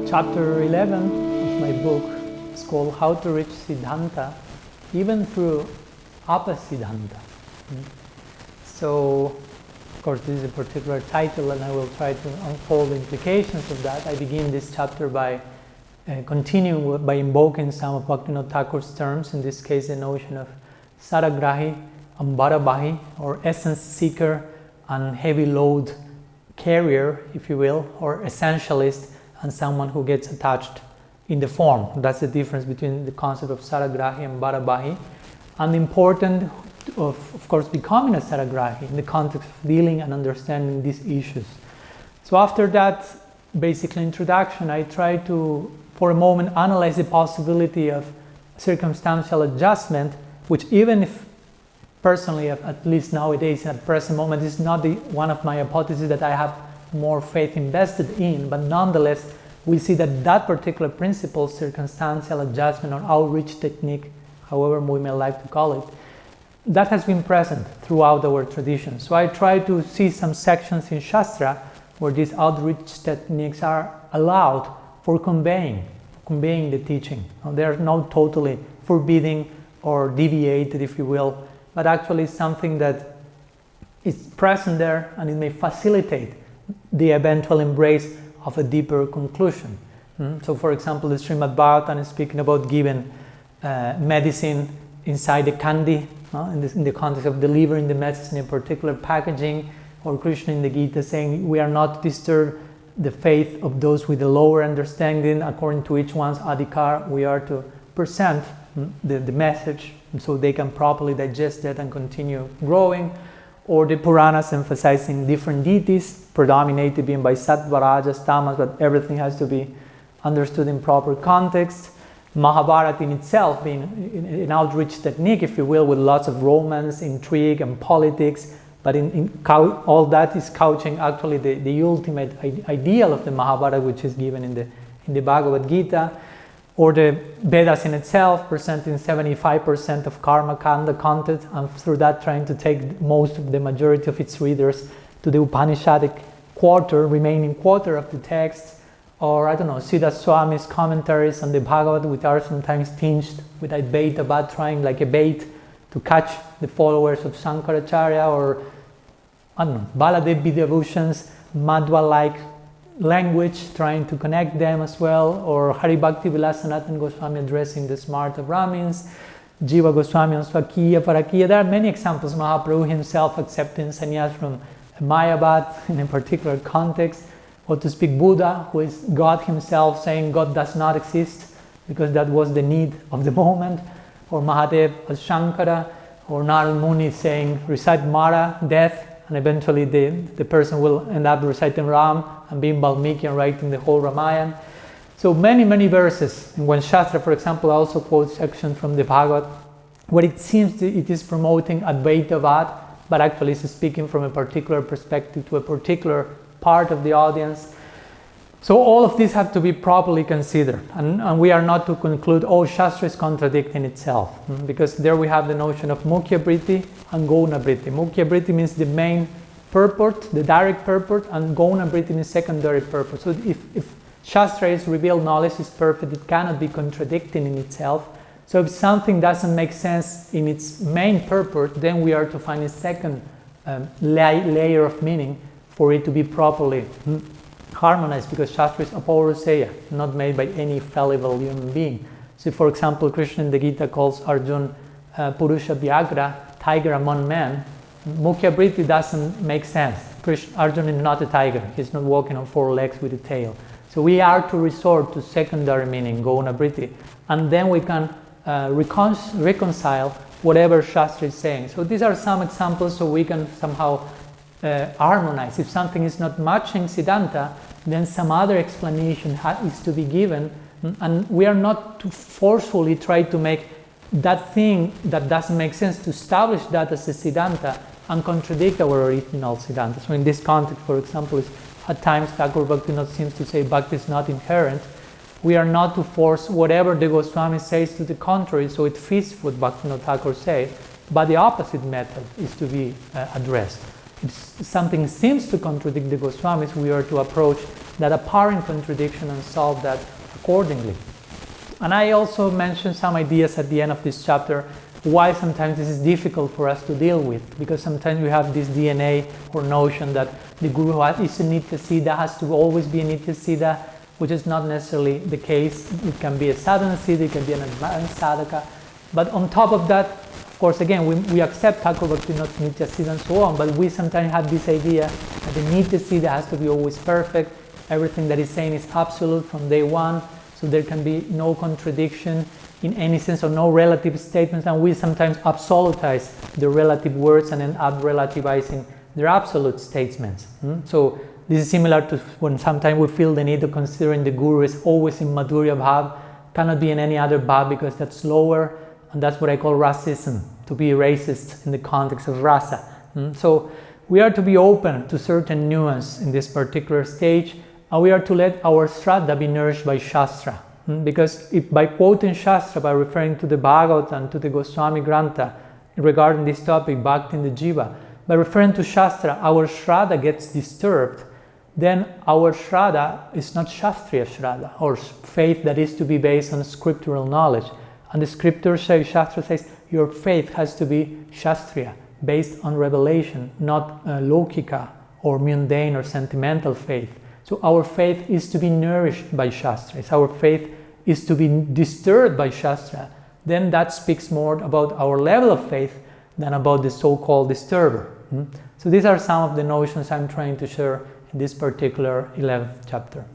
Chapter 11 of my book is called How to Reach Siddhanta Even Through Apasiddhanta. So, of course, this is a particular title and I will try to unfold the implications of that. I begin this chapter by continuing by invoking some of Bhaktivinoda Thakur's terms, in this case the notion of Saragrahi and Barabahi, or essence seeker and heavy load carrier, if you will, or essentialist, and someone who gets attached in the form. That's the difference between the concept of Saragrahi and Barabahi, and the importance of course, becoming a Saragrahi in the context of dealing and understanding these issues. So after that basically introduction, I try to, for a moment, analyze the possibility of circumstantial adjustment, which even if personally, at least nowadays, at the present moment, is not one of my hypotheses that I have more faith invested in, but nonetheless, we see that that particular principle, circumstantial adjustment or outreach technique, however we may like to call it, that has been present throughout our tradition. So I try to see some sections in Shastra where these outreach techniques are allowed for conveying the teaching. They are not totally forbidding or deviated, if you will, but actually something that is present there and it may facilitate the eventual embrace of a deeper conclusion. So for example, the Srimad Bhagavatam is speaking about giving medicine inside the candy, in the context of delivering the message in a particular packaging, or Krishna in the Gita saying we are not to disturb the faith of those with a lower understanding, according to each one's adhikar, we are to present the message so they can properly digest it and continue growing. Or the Puranas emphasizing different deities, predominated being by Sattva, Rajas, Tamas, but everything has to be understood in proper context. Mahabharata in itself being an outreach technique, if you will, with lots of romance, intrigue, and politics, but all that is couching actually the ultimate ideal of the Mahabharata, which is given in the Bhagavad Gita. Or the Vedas in itself, presenting 75% of Karma Kanda content, and through that trying to take most of the majority of its readers to the Upanishadic remaining quarter of the text. Or, I don't know, Siddha Swami's commentaries on the Bhagavad, which are sometimes tinged with Advaita, but trying like a bait to catch the followers of Shankaracharya, or, I don't know, Baladevi devotions, Madhva-like language, trying to connect them as well, or Hari Bhakti Vilasanathan Goswami addressing the Smarta Brahmins, Jiva Goswami on Swakiya, Parakiya. There are many examples. Mahaprabhu himself accepting sannyas from Mayabad in a particular context, or to speak Buddha, who is God himself, saying God does not exist because that was the need of the moment, or Mahadev as Shankara, or Narad Muni saying recite Mara, death, and eventually the person will end up reciting Ram and being Valmiki and writing the whole Ramayana. So many verses. And when Shastra, for example, also quotes sections from the Bhagavad, where it seems it is promoting Advaitavad, but actually is speaking from a particular perspective to a particular part of the audience. So all of these have to be properly considered, and we are not to conclude, Shastra is contradicting itself, because there we have the notion of Mukhya Vritti and Gauna Vritti. Mukhya Vritti means the main purport, the direct purport, and Gauna Vritti means secondary purport. So if Shastra is revealed knowledge is perfect, it cannot be contradicting in itself. So if something doesn't make sense in its main purport, then we are to find a second layer of meaning for it to be properly harmonized, because Shastra is apauruseya, not made by any fallible human being. So for example, Krishna in the Gita calls Arjuna Purusha Vyagra, tiger among men. Mukhya Vritti doesn't make sense. Arjuna is not a tiger, he's not walking on four legs with a tail. So we are to resort to secondary meaning, Gauna Vritti, and then we can reconcile whatever Shastra is saying. So these are some examples so we can somehow harmonize. If something is not matching Siddhanta, then some other explanation is to be given, and we are not to forcefully try to make that thing that doesn't make sense, to establish that as a Siddhanta and contradict our original Siddhanta. So in this context, for example, at times Thakur Bhaktivinoda seems to say Bhakti is not inherent. We are not to force whatever the Goswami says to the contrary, so it fits what Bhaktivinoda Thakur says, but the opposite method is to be addressed. something seems to contradict the Goswamis, we are to approach that apparent contradiction and solve that accordingly. And I also mentioned some ideas at the end of this chapter why sometimes this is difficult for us to deal with, because sometimes we have this DNA or notion that the Guru is a Nitya Siddha, has to always be a Nitya Siddha, which is not necessarily the case. It can be a sadhana siddha, it can be an advanced sadhaka. But on top of that, of course, again, we accept Thakur Bhaktivinoda Nitya Siddha and so on, but we sometimes have this idea that the Nitya Siddha has to be always perfect, everything that he's saying is absolute from day one, so there can be no contradiction in any sense or no relative statements, and we sometimes absolutize the relative words and end up relativizing their absolute statements. So this is similar to when sometimes we feel the need of considering the Guru is always in Madhurya Bhav, cannot be in any other Bhav because that's lower, and that's what I call rasism, to be racist in the context of rasa. So we are to be open to certain nuance in this particular stage, and we are to let our Shraddha be nourished by Shastra. Because if by quoting Shastra, by referring to the Bhagavata and to the Goswami Grantha regarding this topic, Bhakti in the Jiva, by referring to Shastra, our Shraddha gets disturbed, then our Shraddha is not Shastriya Shraddha, or faith that is to be based on scriptural knowledge. And the scripture says, Shastra says, your faith has to be Shastriya, based on revelation, not Lokika or mundane or sentimental faith. So our faith is to be nourished by Shastra. If our faith is to be disturbed by Shastra, then that speaks more about our level of faith than about the so-called disturber. So these are some of the notions I'm trying to share in this particular 11th chapter.